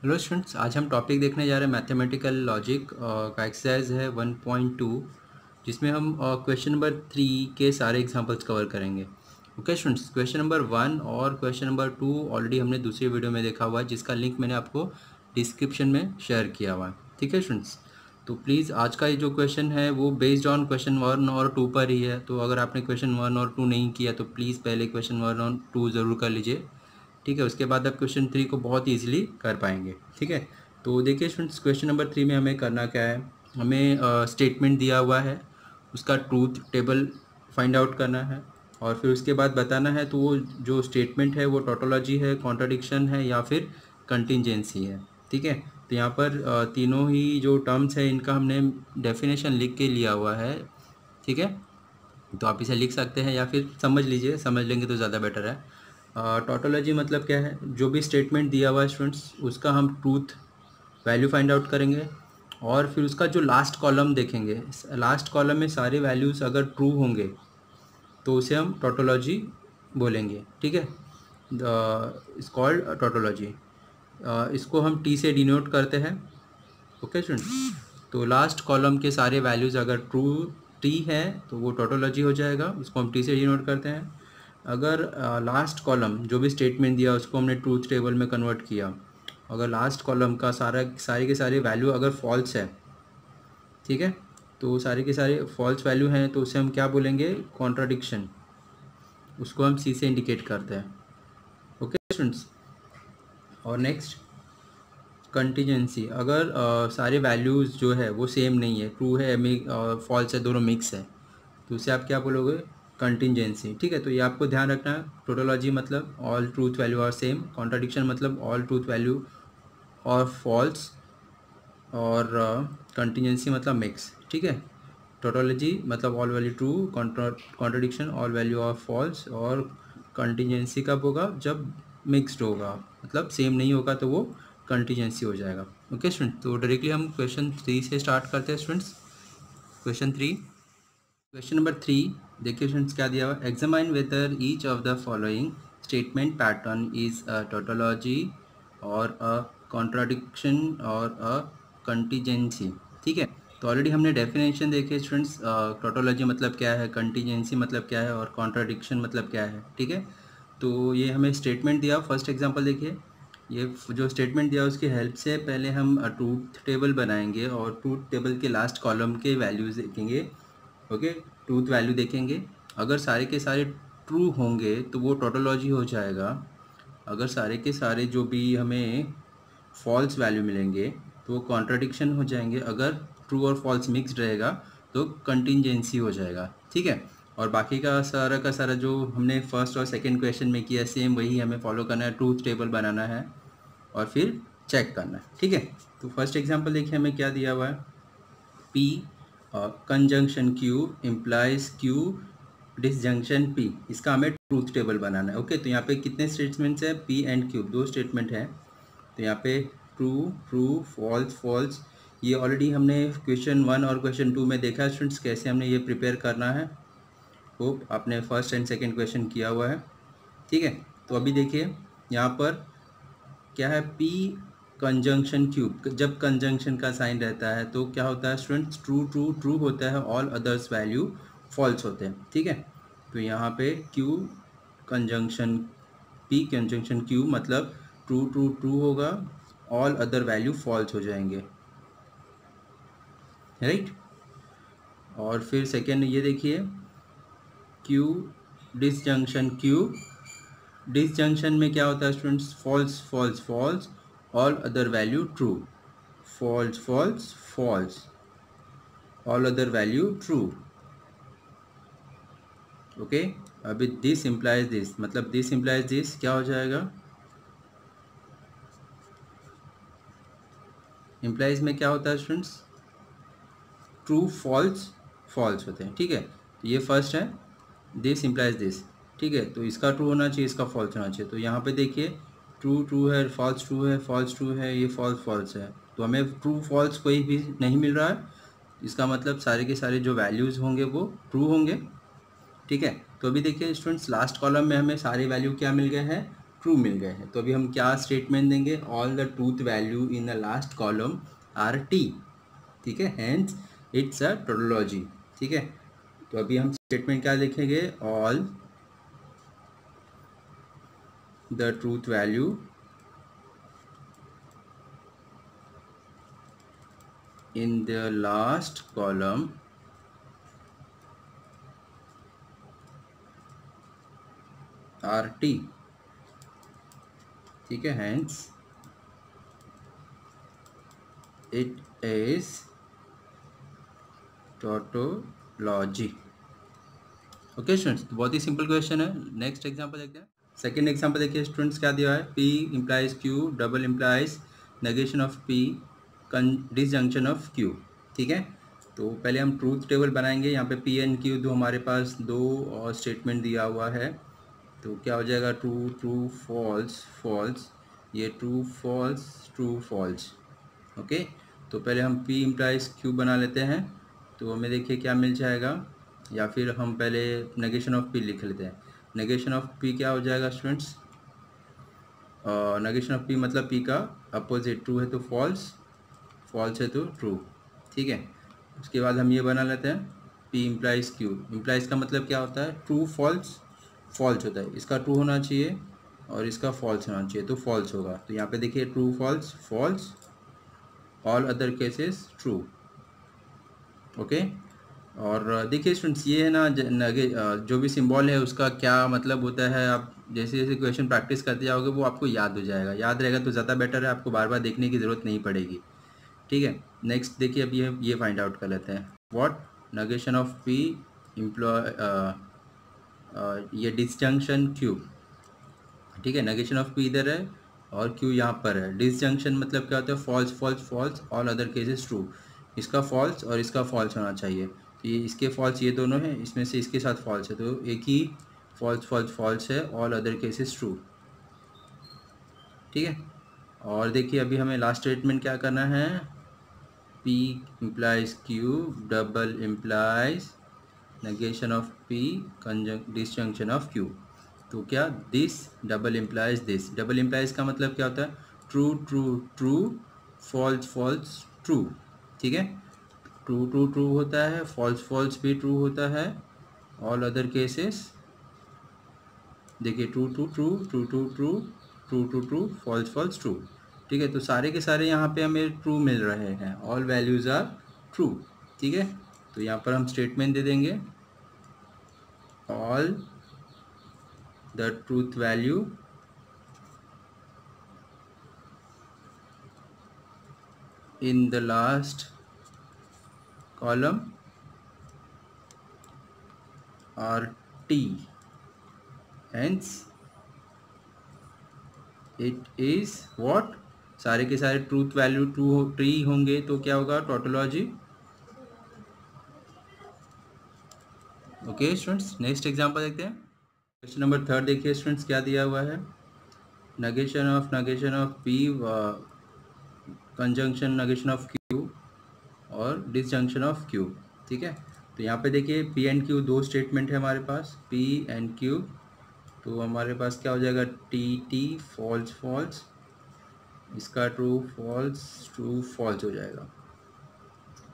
Hello students, आज हम topic देखने जा रहे हैं मैथमेटिकल लॉजिक का एक्सरसाइज है 1.2, जिसमें हम क्वेश्चन नंबर 3 के सारे एग्जांपल्स कवर करेंगे। ओके स्टूडेंट्स, क्वेश्चन नंबर 1 और क्वेश्चन नंबर 2 ऑलरेडी हमने दूसरी वीडियो में देखा हुआ है, जिसका लिंक मैंने आपको डिस्क्रिप्शन में शेयर किया हुआ है। ठीक है स्टूडेंट्स, तो प्लीज़ आज का ये जो क्वेश्चन है वो बेस्ड ऑन क्वेश्चन 1 और 2 पर ही है। तो अगर आपने क्वेश्चन 1 और 2 नहीं किया तो प्लीज़ पहले क्वेश्चन 1 और 2 ज़रूर कर लीजिए। ठीक है, उसके बाद आप क्वेश्चन 3 को बहुत ईजिली कर पाएंगे। ठीक है, तो देखिए स्टूडेंट्स, क्वेश्चन नंबर 3 में हमें करना क्या है। हमें स्टेटमेंट दिया हुआ है, उसका ट्रूथ टेबल फाइंड आउट करना है और फिर उसके बाद बताना है तो वो जो स्टेटमेंट है वो टोटोलॉजी है, कॉन्ट्राडिक्शन है या फिर कंटिजेंसी है। ठीक है, तो यहाँ पर तीनों ही जो टर्म्स है इनका हमने डेफिनेशन लिख के लिया हुआ है। ठीक है, तो आप इसे लिख सकते हैं या फिर समझ लीजिए, समझ लेंगे तो ज़्यादा बेटर है। टोटोलॉजी मतलब क्या है, जो भी स्टेटमेंट दिया हुआ है स्टूडेंट्स उसका हम ट्रूथ वैल्यू फाइंड आउट करेंगे और फिर उसका जो लास्ट कॉलम देखेंगे, लास्ट कॉलम में सारे वैल्यूज़ अगर ट्रू होंगे तो उसे हम टोटोलॉजी बोलेंगे। ठीक है, इस कॉल्ड टोटोलॉजी। इसको हम टी से डिनोट करते हैं। ओके स्टूडेंट्स, तो लास्ट कॉलम के सारे वैल्यूज़ अगर ट्रू टी है तो वो टोटोलॉजी हो जाएगा, उसको हम टी से डिनोट करते हैं। अगर लास्ट कॉलम जो भी स्टेटमेंट दिया उसको हमने ट्रूथ टेबल में कन्वर्ट किया, अगर लास्ट कॉलम का सारे के सारे वैल्यू अगर फॉल्स है, ठीक है, तो सारे के सारे फॉल्स वैल्यू हैं तो उसे हम क्या बोलेंगे, कॉन्ट्राडिक्शन। उसको हम सी से इंडिकेट करते हैं। ओके स्टूडेंट्स, और नेक्स्ट कंटीजेंसी। अगर सारे वैल्यूज़ जो है वो सेम नहीं है, ट्रू है फॉल्स है, दोनों मिक्स है, तो उसे आप क्या बोलोगे, कंटीजेंसी। ठीक है, तो ये आपको ध्यान रखना है। टोटोलॉजी मतलब all truth value are same, contradiction मतलब ऑल ट्रूथ वैल्यू और फॉल्स, और कंटीजेंसी मतलब मिक्स। ठीक है, टोटोलॉजी मतलब all value true, contradiction all value are false, और कंटीजेंसी कब होगा, जब मिक्सड होगा, मतलब सेम नहीं होगा तो वो कंटीजेंसी हो जाएगा। ओके स्टूडेंट, तो डायरेक्टली हम क्वेश्चन 3 से स्टार्ट करते हैं स्टूडेंट्स। क्वेश्चन 3, क्वेश्चन नंबर 3 देखिए स्टूडेंट्स क्या दिया हुआ। Examine whether each of the following statement pattern is a tautology और अ कॉन्ट्राडिक्शन और अ कंटीजेंसी। ठीक है, तो ऑलरेडी हमने डेफिनेशन देखे स्टूडेंट्स, टोटोलॉजी मतलब क्या है, कंटीजेंसी मतलब क्या है और कॉन्ट्राडिक्शन मतलब क्या है। ठीक है, तो ये हमें स्टेटमेंट दिया। फर्स्ट एग्जांपल देखिए, ये जो स्टेटमेंट दिया उसकी हेल्प से पहले हम ट्रूथ टेबल बनाएंगे और ट्रूथ टेबल के लास्ट कॉलम के वैल्यूज़ देखेंगे। ओके, ट्रूथ वैल्यू देखेंगे, अगर सारे के सारे ट्रू होंगे तो वो टोटोलॉजी हो जाएगा। अगर सारे के सारे जो भी हमें फॉल्स वैल्यू मिलेंगे तो वो कॉन्ट्राडिक्शन हो जाएंगे। अगर ट्रू और फॉल्स मिक्सड रहेगा तो कंटिजेंसी हो जाएगा। ठीक है, और बाकी का सारा जो हमने फर्स्ट और सेकंड क्वेश्चन में किया सेम वही हमें फॉलो करना है, ट्रूथ टेबल बनाना है और फिर चेक करना है। ठीक है, तो फर्स्ट एग्जांपल देखिए हमें क्या दिया हुआ है। P conjunction Q implies Q disjunction P, इसका हमें ट्रूथ टेबल बनाना है। ओके, तो यहाँ पे कितने स्टेटमेंट्स हैं, P एंड Q, दो स्टेटमेंट हैं। तो यहाँ पे ट्रू ट्रू, फॉल्स फॉल्स, ये ऑलरेडी हमने क्वेश्चन 1 और क्वेश्चन 2 में देखा है स्टूडेंट्स, कैसे हमने ये प्रिपेयर करना है। होप आपने फर्स्ट एंड सेकेंड क्वेश्चन किया हुआ है। ठीक है, तो अभी देखिए यहाँ पर क्या है, P कंजंक्शन क्यूब, जब कंजंक्शन का साइन रहता है तो क्या होता है स्टूडेंट्स, ट्रू ट्रू ट्रू होता है, ऑल अदर्स वैल्यू फॉल्स होते हैं। ठीक है, तो यहाँ पे Q conjunction P conjunction Q मतलब ट्रू ट्रू ट्रू होगा, ऑल अदर वैल्यू फॉल्स हो जाएंगे। राइट, और फिर सेकेंड ये देखिए, Q डिसजंक्शन Q, डिसजंक्शन में क्या होता है students, false false false, all other value true, false false false, all other value true. Okay, अभी दिस इम्प्लाइज दिस, मतलब दिस इम्प्लाइज दिस क्या हो जाएगा, इम्प्लाइज में क्या होता है स्टूडेंट्स, ट्रू फॉल्स फॉल्स होते हैं। ठीक है, तो ये फर्स्ट है, दिस इम्प्लाइज दिस। ठीक है, तो इसका ट्रू होना चाहिए, इसका फॉल्स होना चाहिए। तो यहाँ पे देखिए ट्रू ट्रू है, फॉल्स ट्रू है, फॉल्स ट्रू है, ये फॉल्स फॉल्स है, तो हमें ट्रू फॉल्स कोई भी नहीं मिल रहा है। इसका मतलब सारे के सारे जो वैल्यूज़ होंगे वो ट्रू होंगे। ठीक है, तो अभी देखिए स्टूडेंट्स, लास्ट कॉलम में हमें सारे वैल्यू क्या मिल गए हैं, ट्रू मिल गए हैं। तो अभी हम क्या स्टेटमेंट देंगे, all the truth value in the last column R T, ठीक है, हेंस इट्स अ टोटोलॉजी, ठीक है। तो अभी हम स्टेटमेंट क्या लिखेंगे, all the truth value in the last column are t, ठीक है, hence it is tautology। Okay students, बहुत ही सिंपल क्वेश्चन है। नेक्स्ट एग्जांपल देखते हैं। सेकंड एग्जांपल देखिए स्टूडेंट्स, क्या दिया है, p implies q double implies negation of p disjunction of q, ठीक है। तो पहले हम ट्रूथ टेबल बनाएंगे। यहाँ पे p एंड q दो हमारे पास दो और स्टेटमेंट दिया हुआ है। तो क्या हो जाएगा, ट्रू ट्रू फॉल्स फॉल्स, ये true false true false. Okay, तो पहले हम p इम्प्लाइज q बना लेते हैं। तो हमें देखिए क्या मिल जाएगा, या फिर हम पहले नेगेशन ऑफ p लिख लेते हैं। नेगेशन ऑफ p क्या हो जाएगा स्टूडेंट्स, नेगेशन ऑफ p मतलब p का अपोजिट, ट्रू है तो फॉल्स, फॉल्स है तो ट्रू, ठीक है। उसके बाद हम ये बना लेते हैं, p इम्प्लाइज q। इम्प्लाइज का मतलब क्या होता है, ट्रू फॉल्स, फॉल्स होता है। इसका ट्रू होना चाहिए और इसका फॉल्स होना चाहिए, तो फॉल्स होगा। तो यहाँ पे देखिए true false false, all other cases true. Okay, और देखिए स्टूडेंट्स ये है ना, जो भी सिंबल है उसका क्या मतलब होता है, आप जैसे जैसे क्वेश्चन प्रैक्टिस करते जाओगे वो आपको याद हो जाएगा। याद रहेगा तो ज़्यादा बेटर है, आपको बार बार देखने की ज़रूरत नहीं पड़ेगी, ठीक है। नेक्स्ट देखिए, अब ये फाइंड आउट कर लेते हैं। What negation of P implies, ये डिसजंक्शन क्यू, ठीक है। नेगेशन ऑफ पी इधर है और क्यू यहाँ पर है। डिसजंक्शन मतलब क्या होता है, false false false, all other cases true. इसका फॉल्स और इसका फॉल्स होना चाहिए। तो ये इसके फॉल्स ये दोनों हैं, इसमें से इसके साथ फॉल्स है, तो एक ही फॉल्स फॉल्स फॉल्स है, ऑल अदर केसेस ट्रू, ठीक है। और देखिए अभी हमें लास्ट स्टेटमेंट क्या करना है, P implies Q double implies negation of P disjunction of Q। तो क्या, this double implies this. Double implies का मतलब क्या होता है, true true true, false false true, ठीक है। ट्रू ट्रू ट्रू होता है, फॉल्स फॉल्स भी ट्रू होता है, ऑल अदर केसेस देखिए true true true true true true true true true, false false true, ठीक है। तो सारे के सारे यहाँ पे हमें ट्रू मिल रहे हैं, ऑल वैल्यूज़ आर ट्रू, ठीक है। तो यहाँ पर हम स्टेटमेंट दे देंगे, all the truth value in the last column are t, hence it is what, सारे के सारे ट्रूथ वैल्यू ट्री होंगे तो क्या होगा, tautology. Okay students, next example देखते हैं। क्वेश्चन नंबर थर्ड देखिए स्टूडेंट्स, क्या दिया हुआ है, negation of P conjunction negation of Q और डिसजंक्शन ऑफ क्यू, ठीक है। तो यहाँ पे देखिए पी एंड क्यू दो स्टेटमेंट है हमारे पास, पी एंड क्यू। तो हमारे पास क्या हो जाएगा, टी टी फॉल्स फॉल्स, इसका ट्रू फॉल्स हो जाएगा,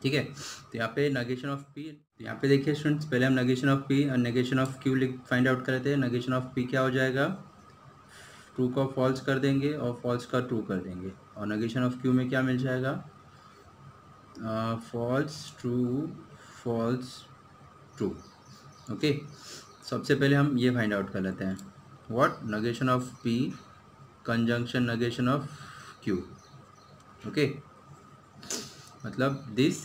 ठीक है। तो यहाँ पे नेगेशन ऑफ पी, तो यहाँ पे देखिए स्टूडेंट्स, पहले हम नेगेशन ऑफ पी और negation of Q find out करते हैं। नेगेशन ऑफ पी क्या हो जाएगा, ट्रू का फॉल्स कर देंगे और फॉल्स का ट्रू कर देंगे, और नेगेशन ऑफ क्यू में क्या मिल जाएगा, false true false true. Okay, सबसे पहले हम ये फाइंड आउट कर लेते हैं, what negation of P conjunction negation of Q. Okay, मतलब दिस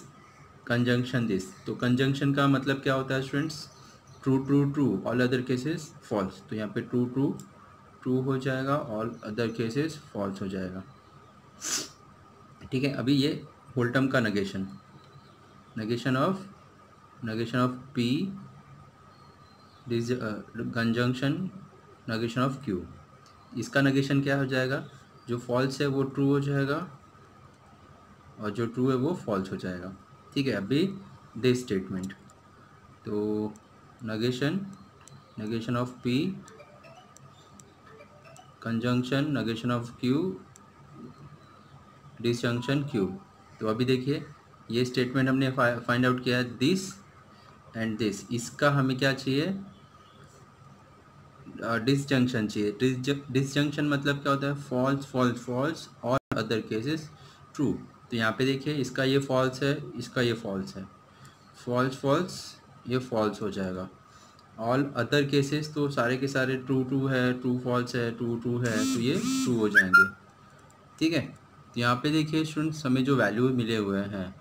कंजंक्शन दिस। तो कंजंक्शन का मतलब क्या होता है students, true true true, all other cases false. तो यहाँ पे ट्रू ट्रू ट्रू हो जाएगा, ऑल अदर केसेस फॉल्स हो जाएगा, ठीक है। अभी ये होल टर्म का negation, negation of P conjunction negation of Q. इसका नेगेशन क्या हो जाएगा, जो फॉल्स है वो ट्रू हो जाएगा और जो ट्रू है वो फॉल्स हो जाएगा, ठीक है। अभी दिस स्टेटमेंट, तो negation of P conjunction negation of Q disjunction Q. तो अभी देखिए ये स्टेटमेंट हमने फाइंड आउट किया है, दिस एंड दिस, इसका हमें क्या चाहिए, डिसजंक्शन चाहिए। डिसजंक्शन मतलब क्या होता है, फॉल्स फॉल्स फॉल्स और अदर केसेस ट्रू। तो यहाँ पे देखिए इसका ये फॉल्स है, इसका ये फॉल्स है, फॉल्स फॉल्स ये फॉल्स हो जाएगा। ऑल अदर केसेस तो सारे के सारे ट्रू ट्रू है, ट्रू फॉल्स है, ट्रू ट्रू है, तो ये ट्रू हो जाएंगे। ठीक है, तो यहाँ पे देखिए स्टूडेंट्स हमें जो वैल्यू मिले हुए हैं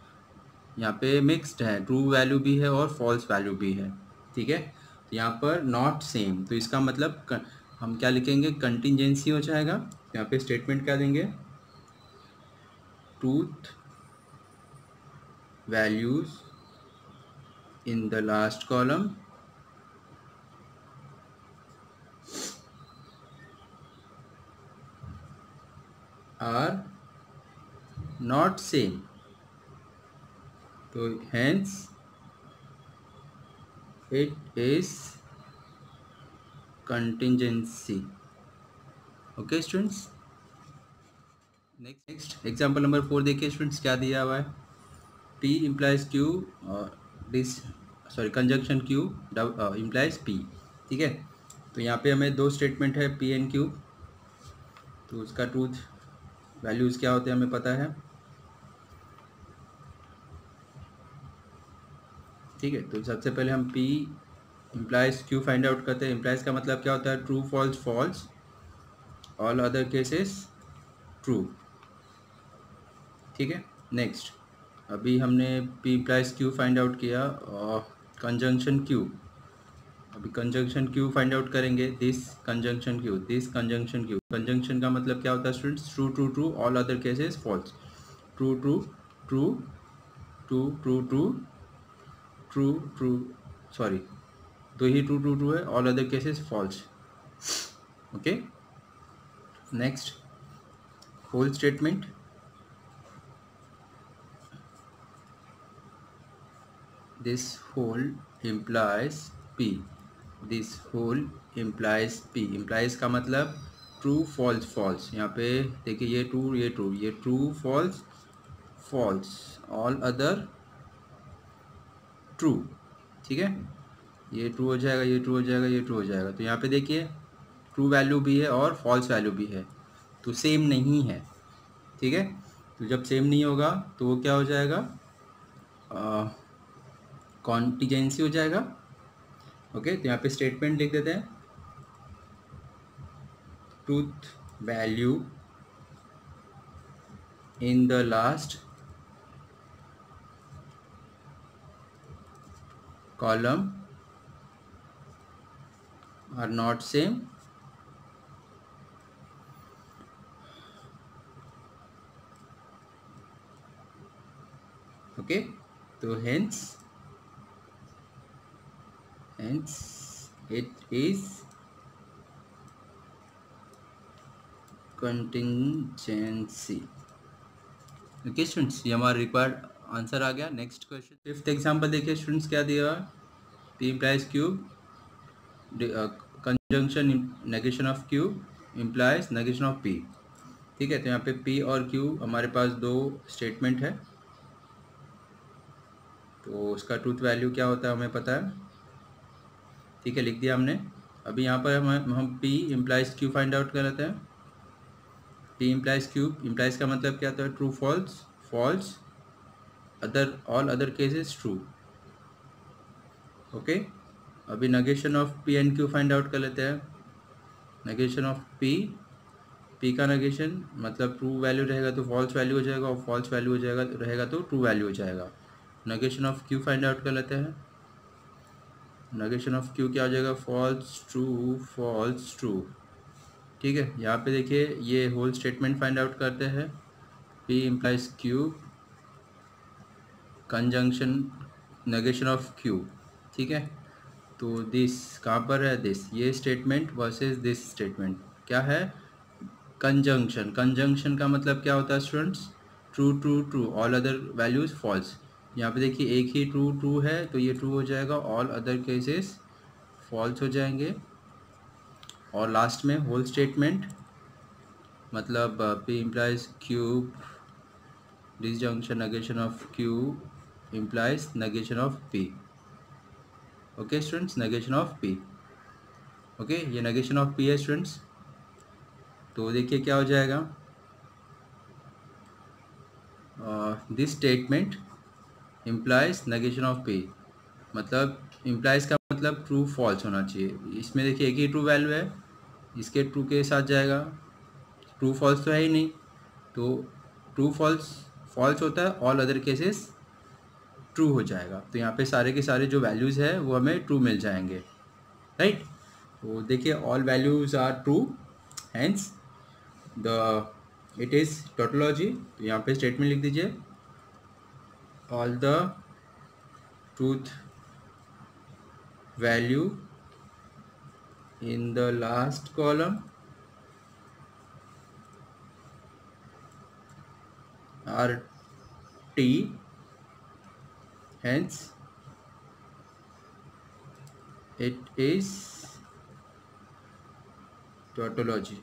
यहाँ पे मिक्स्ड है, ट्रू वैल्यू भी है और फॉल्स वैल्यू भी है। ठीक है, तो यहाँ पर नॉट सेम, तो इसका मतलब हम क्या लिखेंगे, कंटिजेंसी हो जाएगा। यहाँ पे स्टेटमेंट क्या देंगे, truth values in the last column are not same, तो hence it is contingency. Okay students, next example number 4 देखिए स्टूडेंट्स क्या दिया हुआ है, P implies Q conjunction Q implies P। ठीक है, तो यहाँ पे हमें दो स्टेटमेंट है P एंड Q, तो उसका ट्रूथ वैल्यूज़ क्या होते हैं हमें पता है। ठीक है, तो सबसे पहले हम P implies Q find out करते हैं। implies का मतलब क्या होता है, true false false, all other cases true. ठीक है, नेक्स्ट अभी हमने P implies Q find out किया, कंजंक्शन Q, अभी कंजंक्शन Q फाइंड आउट करेंगे, this conjunction Q, this conjunction Q। Conjunction का मतलब क्या होता है students, true true true, all other cases false, true true true true true true true true, sorry दो ही true true true है, all other cases false. Okay, next whole statement, this whole implies P, this whole implies P। implies का मतलब true false false, यहाँ पे देखिए ये true ये true, ये true false false, all other true. ठीक है, ये ट्रू हो जाएगा, ये ट्रू हो जाएगा, ये ट्रू हो जाएगा। तो यहाँ पे देखिए ट्रू वैल्यू भी है और फॉल्स वैल्यू भी है, तो सेम नहीं है। ठीक है, तो जब सेम नहीं होगा तो वो क्या हो जाएगा, कॉन्टिजेंसी हो जाएगा। ओके, तो यहाँ पे स्टेटमेंट लिख देते हैं, truth value in the last column are not same, okay, तो hence it is contingency. Okay students, ये हमारा रिक्वायर्ड आंसर आ गया। नेक्स्ट क्वेश्चन, फिफ्थ एग्जांपल देखिए स्टूडेंट्स क्या दिया, P implies Q, conjunction negation of Q implies negation of P। ठीक है, तो यहाँ पे P और Q हमारे पास दो स्टेटमेंट है, तो उसका ट्रूथ वैल्यू क्या होता है हमें पता है। ठीक है, लिख दिया हमने। अभी यहाँ पर हम P implies Q find out कर लेते हैं। P implies Q, implies का मतलब क्या होता है, true false false, other all other cases true. Okay, अभी negation of P and Q find out कर लेते हैं। नेगेशन ऑफ P का नेगेशन मतलब ट्रू वैल्यू रहेगा तो फॉल्स वैल्यू हो जाएगा, और फॉल्स वैल्यू हो जाएगा रहेगा तो ट्रू वैल्यू हो जाएगा। Negation of Q find out कर लेते हैं। नेगेशन ऑफ Q क्या हो जाएगा, फॉल्स ट्रू। ठीक है, यहाँ पे देखिए ये होल स्टेटमेंट फाइंड आउट करते हैं, P implies Q conjunction negation of Q। ठीक है, तो दिस कहाँ पर है, दिस ये स्टेटमेंट वर्सेस दिस स्टेटमेंट क्या है, कंजंक्शन। कंजंक्शन का मतलब क्या होता है students, true true true, all other values false. यहाँ पे देखिए एक ही ट्रू है तो ये ट्रू हो जाएगा, ऑल अदर केसेस फॉल्स हो जाएंगे। और लास्ट में होल स्टेटमेंट मतलब P implies Q disjunction negation of Q implies negation of P. Okay students, negation of P. Okay, ये नेगेशन ऑफ P है स्टूडेंट्स. तो देखिए क्या हो जाएगा. This statement implies negation of P. मतलब इम्प्लाइज का मतलब ट्रू फॉल्स होना चाहिए. इसमें देखिए एक ही ट्रू वैल्यू है, इसके ट्रू के साथ जाएगा. ट्रू फॉल्स तो है ही नहीं, तो ट्रू फॉल्स फॉल्स होता है, ऑल अदर केसेस ट्रू हो जाएगा. तो यहाँ पे सारे के सारे जो वैल्यूज़ है वो हमें ट्रू मिल जाएंगे, राइट. तो देखिए all values are true, hence the it is tautology. तो यहाँ पे स्टेटमेंट लिख दीजिए, all the truth value in the last column are T, hence it is tautology.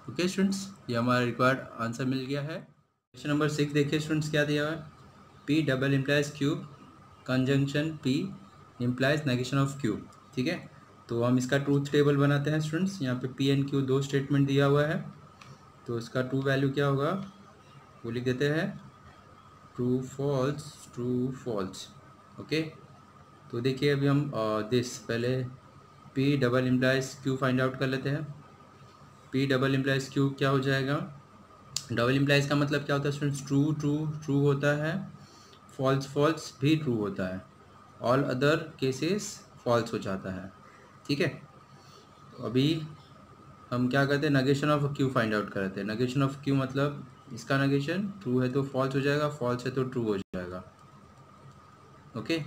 Okay students, ये हमारा रिक्वायर्ड आंसर मिल गया है. क्वेश्चन नंबर 6 देखिए स्टूडेंट्स क्या दिया हुआ है. P double implies cube conjunction P implies negation of cube. ठीक है, तो हम इसका ट्रूथ टेबल बनाते हैं स्टूडेंट्स. यहाँ पे P एंड Q दो स्टेटमेंट दिया हुआ है, तो इसका ट्रू वैल्यू क्या होगा वो लिख देते हैं, ट्रू फॉल्स. ओके, तो देखिए अभी हम दिस पहले P double implies Q find out कर लेते हैं. P डबल इम्प्लाइज Q क्या हो जाएगा. डबल इम्प्लाइज का मतलब क्या होता है स्टूडेंट्स, ट्रू होता है, फॉल्स भी ट्रू होता है, ऑल अदर केसेस फॉल्स हो जाता है. ठीक है, तो अभी हम क्या करते हैं, negation of Q find out करते हैं. नेगेशन ऑफ Q मतलब इसका नेगेशन ट्रू है तो फॉल्स हो जाएगा, फॉल्स है तो ट्रू हो जाएगा. Okay,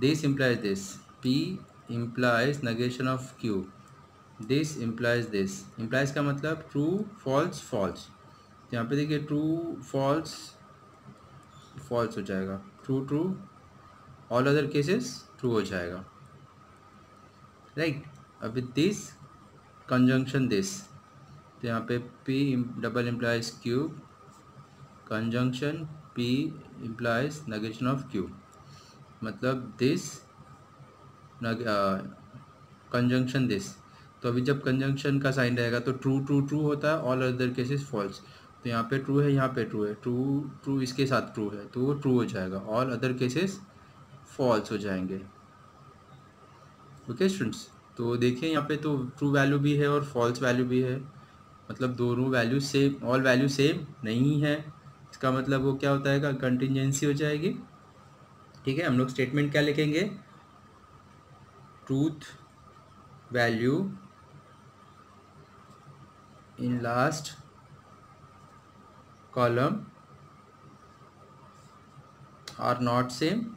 this implies this, P implies negation of Q, this implies this. Implies का मतलब ट्रू फॉल्स. यहाँ पे देखिए ट्रू फॉल्स हो जाएगा, true all other cases true हो जाएगा, राइट. अभी दिस कंजंक्शन दिस, तो यहाँ पे P double implies Q conjunction P implies negation of Q, मतलब दिस कंजंक्शन दिस. तो अभी जब कंजंक्शन का साइन रहेगा तो ट्रू होता है, ऑल अदर केसेस फॉल्स. तो यहाँ पे ट्रू है, यहाँ पे ट्रू है, ट्रू इसके साथ ट्रू है तो वो ट्रू हो जाएगा, ऑल अदर केसेस फॉल्स हो जाएंगे. ओके स्टूडेंट्स, तो देखिए यहाँ पे तो ट्रू वैल्यू भी है और फॉल्स वैल्यू भी है, मतलब दोनों value same, all value same नहीं है. इसका मतलब वो क्या होता है, कंटिजेंसी हो जाएगी. ठीक है, हम लोग स्टेटमेंट क्या लिखेंगे, truth value in last column are not same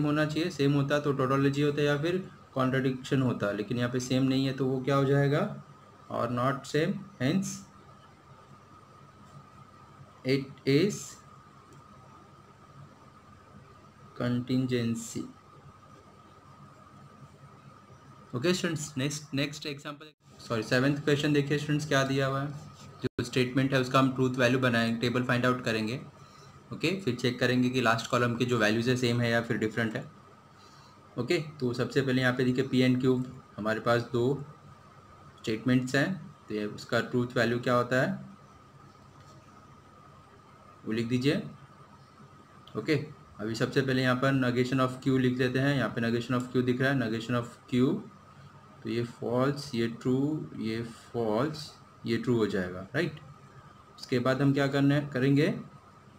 होना चाहिए. सेम होता तो टोटोलॉजी होता या फिर कॉन्ट्रडिक्शन होता, लेकिन यहाँ पे सेम नहीं है तो वो क्या हो जाएगा, और not same, hence it is contingency. Okay students, next example, sorry 7th question देखिए स्टूडेंट्स क्या दिया हुआ है. जो स्टेटमेंट है उसका हम ट्रूथ वैल्यू बनाएंगे, टेबल फाइंड आउट करेंगे. ओके, फिर चेक करेंगे कि लास्ट कॉलम के जो वैल्यूज़ है सेम है या फिर डिफरेंट है. ओके, तो सबसे पहले यहाँ पे देखिए P एंड Q हमारे पास दो स्टेटमेंट्स हैं, तो ये उसका ट्रूथ वैल्यू क्या होता है वो लिख दीजिए. ओके, अभी सबसे पहले यहाँ पर नेगेशन ऑफ Q लिख देते हैं. यहाँ पे नेगेशन ऑफ Q दिख रहा है, नेगेशन ऑफ Q, तो ये फॉल्स, ये ट्रू, ये फॉल्स, ये ट्रू हो जाएगा, राइट. उसके बाद हम क्या करेंगे,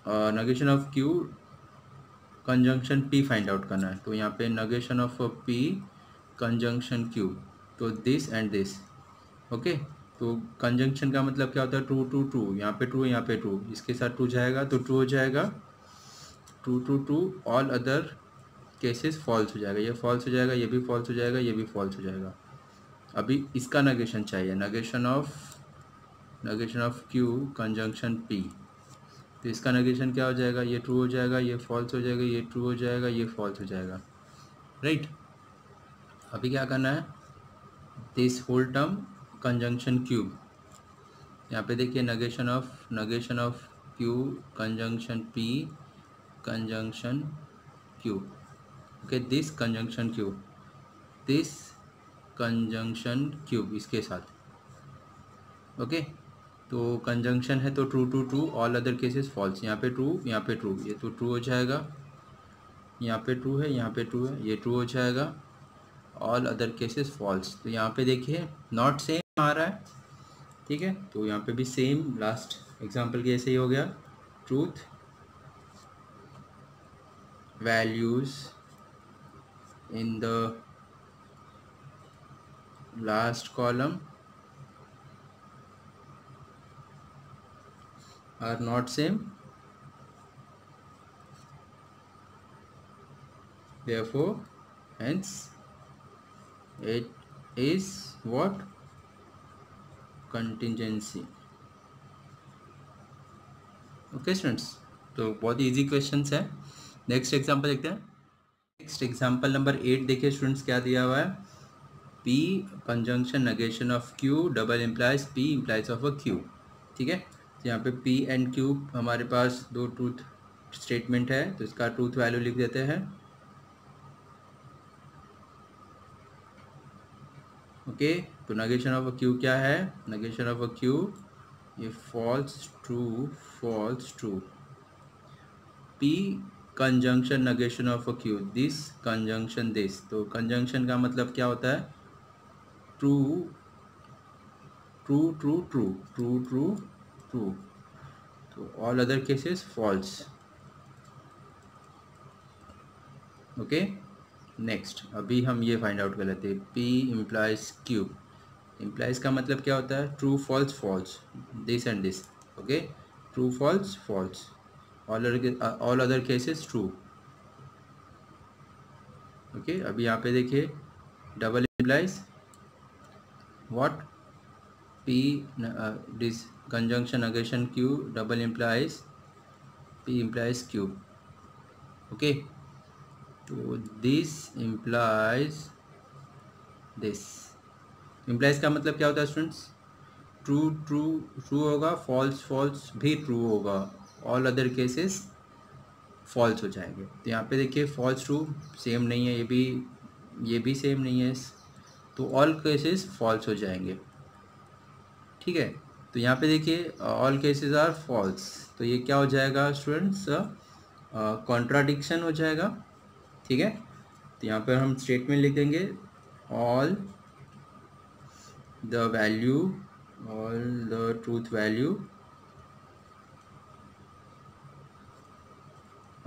negation of Q conjunction P find out करना है. तो यहाँ पे negation of P conjunction Q, तो दिस एंड दिस. ओके, तो कंजंक्शन का मतलब क्या होता है, ट्रू, यहाँ पे ट्रू, यहाँ पे ट्रू, इसके साथ ट्रू जाएगा तो ट्रू हो जाएगा, true, all other cases false हो जाएगा, ये फॉल्स हो जाएगा, ये भी फॉल्स हो जाएगा, ये भी फॉल्स हो जाएगा. अभी इसका नेगेशन चाहिए, negation of Q conjunction P, तो इसका नेगेशन क्या हो जाएगा, ये ट्रू हो जाएगा, ये फॉल्स हो जाएगा, ये ट्रू हो जाएगा, ये फॉल्स हो जाएगा, राइट. अभी क्या करना है, this whole term conjunction cube. यहाँ पे देखिए negation of Q conjunction P conjunction cube. Okay, this conjunction cube इसके साथ। ओके, तो कंजंक्शन है तो true to true, all other cases false. यहाँ पे ट्रू, यहाँ पे ट्रू, ये तो ट्रू हो जाएगा। यहाँ पे ट्रू है, यहाँ पे ट्रू है, ये ट्रू हो जाएगा। All other cases false. तो यहाँ पे देखिए नॉट सेम आ रहा है, ठीक है, तो यहाँ पे भी सेम लास्ट एग्जाम्पल के ऐसे ही हो गया। Truth values in the last column are not same, therefore hence it is what contingency। Okay students, तो बहुत ही इजी क्वेश्चंस है। नेक्स्ट एग्जांपल देखते हैं। नेक्स्ट एग्जांपल नंबर 8 देखिए स्टूडेंट्स, क्या दिया हुआ है। P conjunction negation of Q double implies P implies of uh Q। ठीक है, तो यहाँ पे P एंड Q हमारे पास दो ट्रूथ स्टेटमेंट है, तो इसका ट्रूथ वैल्यू लिख देते हैं। ओके, तो नेगेशन ऑफ अ Q क्या है। नेगेशन ऑफ अ Q, ये false true. P conjunction negation of uh Q, this conjunction this. तो कंजंक्शन का मतलब क्या होता है, true true true true true true true, तो all other cases false. Okay, next अभी हम ये फाइंड आउट कर लेते हैं। P इम्प्लाइज Q, इम्प्लाइज का मतलब क्या होता है, true false false, this and this. Okay, true false false, all other cases true. Okay, अभी यहाँ पे देखिए double implies what, P this conjunction negation Q double implies P implies Q। Okay, तो दिस इम्प्लाइज दिस। इम्प्लाइज का मतलब क्या होता है स्टूडेंट्स, ट्रू ट्रू ट्रू होगा, फॉल्स फॉल्स भी ट्रू होगा, ऑल अदर केसेस फॉल्स हो जाएंगे। तो यहाँ पे देखिए फॉल्स ट्रू सेम नहीं है, ये भी सेम नहीं है, तो ऑल केसेस फॉल्स हो जाएंगे। ठीक है, तो यहाँ पे देखिए ऑल केसेस आर फॉल्स, तो ये क्या हो जाएगा स्टूडेंट्स, कॉन्ट्राडिक्शन हो जाएगा। ठीक है, तो यहाँ पर हम स्टेटमेंट लिख देंगे, all the truth value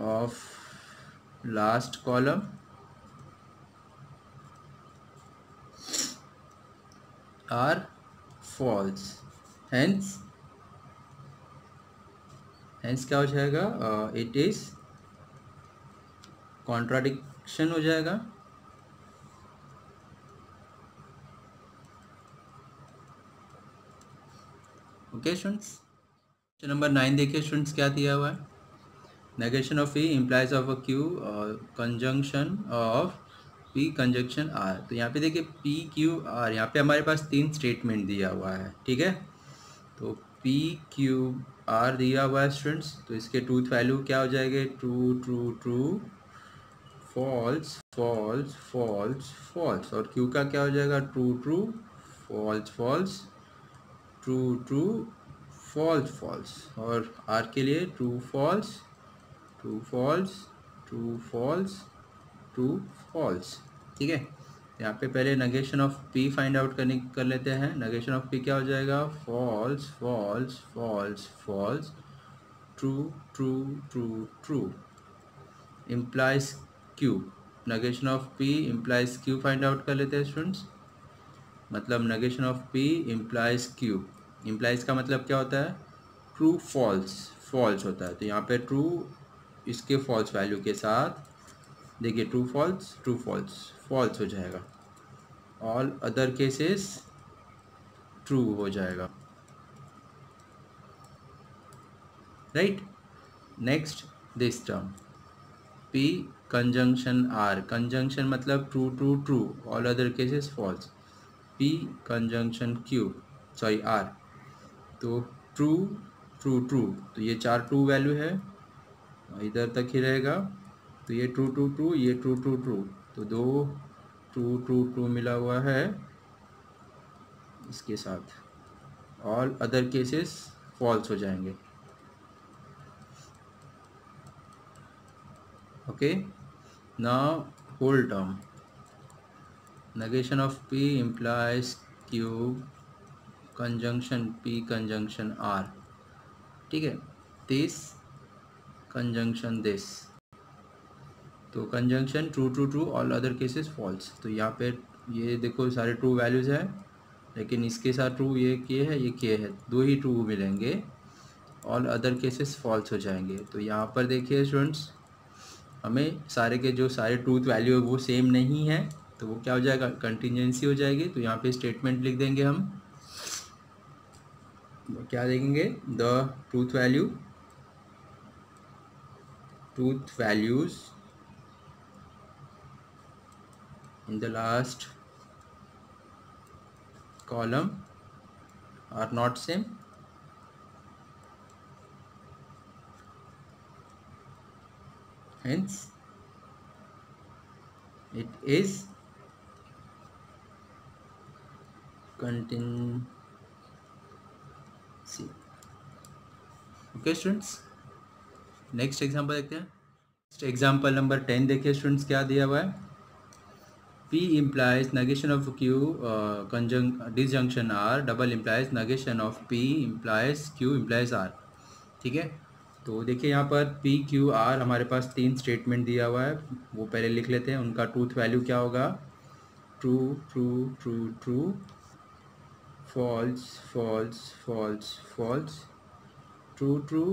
of last column are false, hence क्या हो जाएगा, it is contradiction हो जाएगा। ओके स्टूडेंट्स, नंबर 9 देखिए स्टूडेंट्स, क्या दिया हुआ है। Negation of P implies of uh Q conjunction of P conjunction R। तो यहाँ पे देखिए P Q R, यहाँ पे हमारे पास 3 स्टेटमेंट दिया हुआ है। ठीक है, तो P Q R दिया हुआ है स्टूडेंट्स, तो इसके ट्रूथ वैल्यू क्या हो जाएंगे, true true true, false false false false, और Q का क्या हो जाएगा, true true false false true true false false, और R के लिए true false true false true false true false. ठीक है, यहाँ पे पहले negation of P find out कर लेते हैं। नेगेशन ऑफ P क्या हो जाएगा, false false false false true true true true. Implies Q, negation of P implies Q find out कर लेते हैं स्टूडेंट्स। मतलब negation of P implies Q, implies का मतलब क्या होता है, ट्रू फॉल्स फॉल्स होता है। तो यहाँ पे ट्रू इसके फॉल्स वैल्यू के साथ देखिए ट्रू फॉल्स फॉल्स हो जाएगा, ऑल अदर केसेस ट्रू हो जाएगा। Right, next this term P conjunction R, conjunction मतलब true true true, all other cases false. P conjunction Q sorry R, तो ट्रू ट्रू ट्रू, तो ये 4 ट्रू वैल्यू है, इधर तक ही रहेगा। तो ये ट्रू ट्रू ट्रू, ये ट्रू ट्रू ट्रू, तो 2 ट्रू ट्रू ट्रू मिला हुआ है इसके साथ। ऑल अदर केसेस फॉल्स हो जाएंगे। Okay, now whole term negation of P implies Q conjunction P conjunction R, ठीक है, this conjunction this, तो conjunction true true true, all other cases false. तो यहाँ पे ये देखो सारे ट्रू वैल्यूज़ है, लेकिन इसके साथ ट्रू ये के है, 2 ही ट्रू मिलेंगे, ऑल अदर केसेस फॉल्स हो जाएंगे। तो यहाँ पर देखिए स्टूडेंट्स, हमें सारे के जो सारे ट्रूथ वैल्यू है वो सेम नहीं है, तो वो क्या हो जाएगा, कंटिजेंसी हो जाएगी। तो यहाँ पे स्टेटमेंट लिख देंगे हम, क्या देखेंगे, the truth values in the last column are not same, hence it is contingency। Okay students, next example देखते हैं। नेक्स्ट एग्जांपल नंबर 10 देखिए स्टूडेंट्स, क्या दिया हुआ है, P implies negation of Q disjunction R double implies negation of P implies Q implies R, ठीक है। तो देखिए यहाँ पर P Q R हमारे पास 3 स्टेटमेंट दिया हुआ है, वो पहले लिख लेते हैं। उनका ट्रूथ वैल्यू क्या होगा, true true true true, false false false false, true true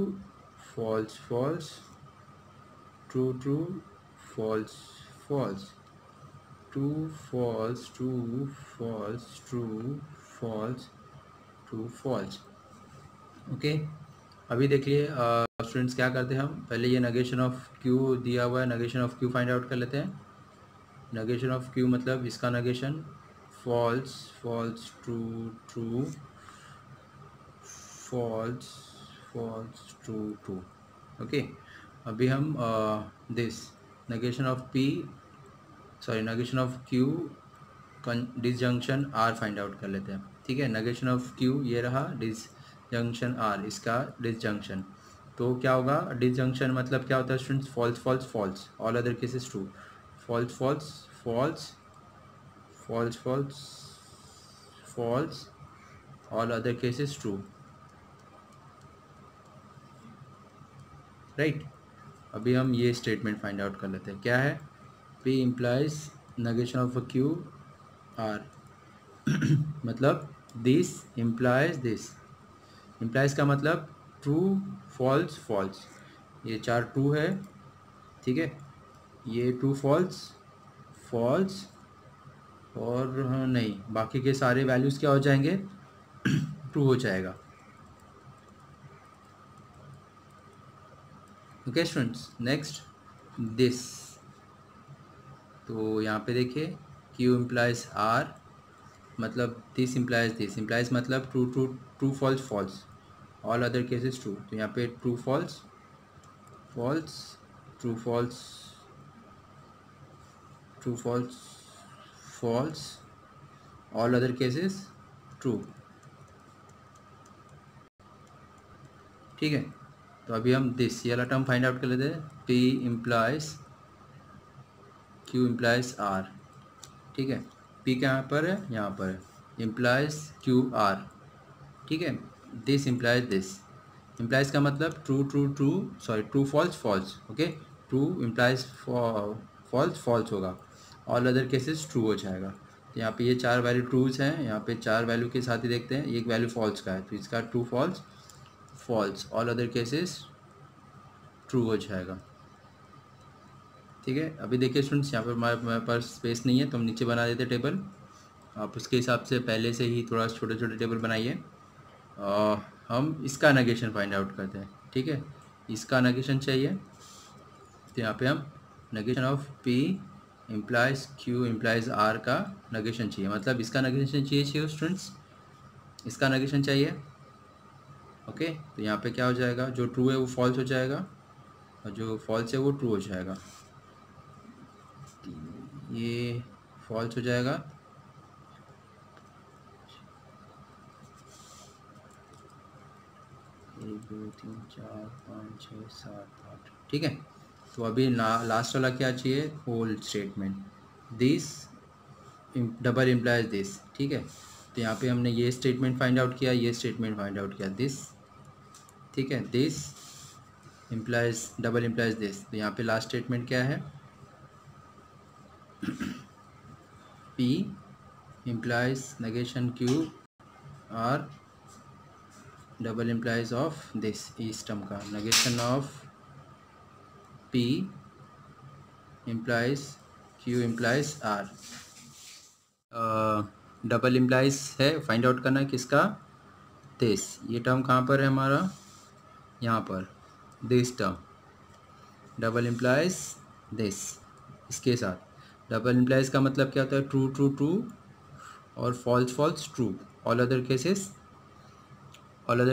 false false, true true false false, true false true false true false true false. Okay, अभी देखिए स्टूडेंट्स क्या करते हैं, हम पहले ये नेगेशन ऑफ क्यू दिया हुआ है, negation of Q find out कर लेते हैं। नेगेशन ऑफ क्यू मतलब इसका negation false false true true, false false true true. Okay, अभी हम this negation of P sorry negation of Q disjunction R find out कर लेते हैं, ठीक है। नेगेशन ऑफ क्यू ये रहा, डिसजंक्शन आर इसका डिसजंक्शन, तो क्या होगा, डिसजंक्शन मतलब क्या होता है students, false false false, all other cases true, false false false, false false false, all other cases true, right. अभी हम ये स्टेटमेंट फाइंड आउट कर लेते हैं, क्या है, P implies negation of a Q R मतलब this implies this, implies का मतलब ट्रू फॉल्स फॉल्स, ये 4 ट्रू है, ठीक है, ये ट्रू फॉल्स फॉल्स और नहीं, बाकी के सारे वैल्यूज़ क्या हो जाएंगे, ट्रू हो जाएगा। ओके स्टूडेंट्स, नेक्स्ट दिस, तो यहाँ पे देखिए Q इम्प्लाइज R मतलब दिस इम्प्लाइज मतलब true true true false false, all other cases true, तो यहाँ पे true false false true false true false false, all other cases true, ठीक है। तो अभी हम दिस ये वाला टर्म फाइंड आउट कर लेते हैं, P implies Q implies R, ठीक है, P कहाँ पर है, यहाँ पर है, इम्प्लाइज Q R, ठीक है, दिस इम्प्लाइज दिस, इम्प्लाइज का मतलब true true true sorry true false false, okay, true implies false false होगा, ऑल अदर केसेस ट्रू हो जाएगा। तो यहाँ पे ये 4 वैल्यू ट्रूज हैं, यहाँ पे 4 वैल्यू के साथ ही देखते हैं, एक वैल्यू फॉल्स का है, तो इसका true false false, all other cases true हो जाएगा, ठीक है। अभी देखिए स्टूडेंट्स, यहाँ पर हमारे पास स्पेस नहीं है, तो हम नीचे बना देते टेबल, आप उसके हिसाब से पहले से ही थोड़ा छोटे छोटे टेबल बनाइए। हम इसका नेगेशन फाइंड आउट करते हैं, ठीक है, इसका नेगेशन चाहिए, तो यहाँ पे हम negation of P implies Q implies R का नेगेशन चाहिए, मतलब इसका नेगेशन चाहिए स्टूडेंट्स, इसका नेगेशन चाहिए। ओके, तो यहाँ पे क्या हो जाएगा, जो ट्रू है वो फॉल्स हो जाएगा और जो फॉल्स है वो ट्रू हो जाएगा। ये फॉल्स हो जाएगा, एक दो तीन चार पाँच छः सात आठ, ठीक है। तो अभी लास्ट वाला क्या चाहिए, whole statement, this double implies this, ठीक है। तो यहाँ पे हमने ये स्टेटमेंट फाइंड आउट किया, ये स्टेटमेंट फाइंड आउट किया, दिस, ठीक है, this implies double implies this. तो यहाँ पे लास्ट स्टेटमेंट क्या है, P implies negation Q और डबल implies of this, इस टर्म का negation of P implies Q implies R। Double implies है, फाइंड आउट करना है किसका, दिस, ये टर्म कहाँ पर है हमारा, यहाँ पर, this term double implies this, इसके साथ डबल इम्प्लाइज का मतलब क्या होता है, ट्रू ट्रू ट्रू और false false true, all other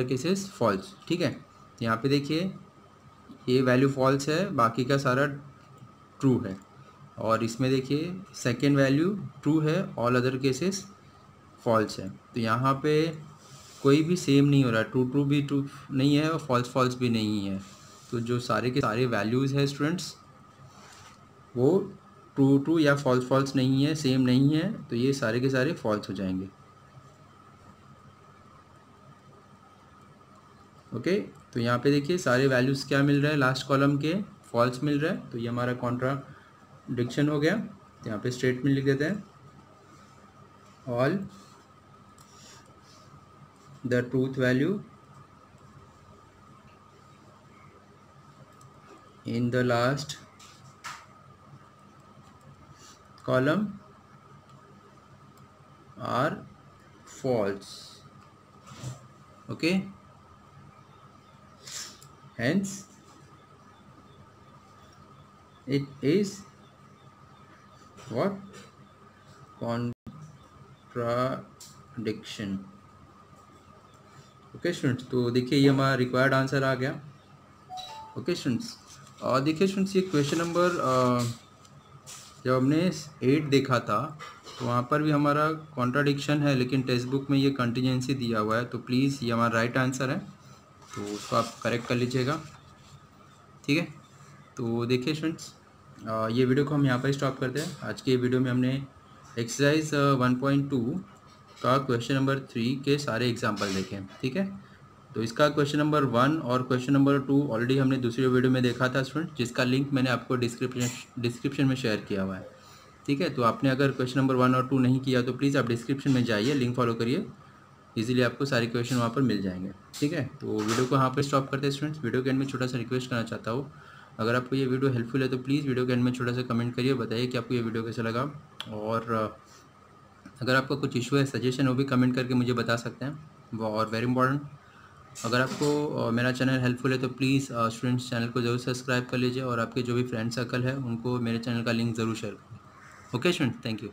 cases false, ठीक है। तो यहाँ पे देखिए ये वैल्यू फॉल्स है, बाकी का सारा ट्रू है, और इसमें देखिए सेकेंड वैल्यू ट्रू है, ऑल अदर केसेस फॉल्स है। तो यहाँ पे कोई भी सेम नहीं हो रहा, ट्रू ट्रू भी ट्रू नहीं है और फॉल्स फॉल्स भी नहीं है। तो जो सारे के सारे वैल्यूज़ है स्टूडेंट्स वो ट्रू ट्रू या फॉल्स फॉल्स नहीं है, सेम नहीं है, तो ये सारे के सारे फॉल्स हो जाएंगे। ओके, तो यहाँ पे देखिए सारे वैल्यूज़ क्या मिल रहा है, लास्ट कॉलम के फॉल्स मिल रहा है, तो ये हमारा कॉन्ट्राडिक्शन हो गया। तो यहाँ पे स्टेटमेंट लिख देते हैं, all the truth value in the last column are false, okay, hence it is what, contradiction। Okay students, तो देखिए ये हमारा रिक्वायर्ड आंसर आ गया। ओके स्टूडेंट्स, और देखिए स्टूडेंट्स ये क्वेश्चन नंबर जब हमने 8 देखा था तो वहाँ पर भी हमारा कॉन्ट्राडिक्शन है, लेकिन टेक्स्ट बुक में ये कंटिजेंसी दिया हुआ है, तो प्लीज़ ये हमारा राइट आंसर है, तो उसको आप करेक्ट कर लीजिएगा, ठीक है। तो देखिए स्टूडेंट्स ये वीडियो को हम यहाँ पर स्टॉप करते हैं। आज के वीडियो में हमने एक्सरसाइज 1.2 का क्वेश्चन नंबर 3 के सारे एग्जाम्पल देखे, ठीक है। तो इसका क्वेश्चन नंबर 1 और क्वेश्चन नंबर 2 ऑलरेडी हमने दूसरे वीडियो में देखा था स्टूडेंट, जिसका लिंक मैंने आपको डिस्क्रिप्शन में शेयर किया हुआ है, ठीक है। तो आपने अगर क्वेश्चन नंबर 1 और 2 नहीं किया तो प्लीज़ आप डिस्क्रिप्शन में जाइए, लिंक फॉलो करिए, इजीली आपको सारे क्वेश्चन वहाँ पर मिल जाएंगे, ठीक है। तो वीडियो को यहाँ पर स्टॉप करते हैं स्टूडेंट्स। वीडियो के एंड में छोटा सा रिक्वेस्ट करना चाहता हूँ, अगर आपको ये वीडियो हेल्पफुल है तो प्लीज़ वीडियो के एंड में छोटा सा कमेंट करिए, बताइए कि आपको ये वीडियो कैसा लगा, और अगर आपका कुछ इशू है, सजेशन, वो भी कमेंट करके मुझे बता सकते हैं। और वेरी इंपॉर्टेंट, अगर आपको मेरा चैनल हेल्पफुल है तो प्लीज़ स्टूडेंट्स चैनल को ज़रूर सब्सक्राइब कर लीजिए, और आपके जो भी फ्रेंड सर्कल है उनको मेरे चैनल का लिंक ज़रूर शेयर करें। Okay students, thank you.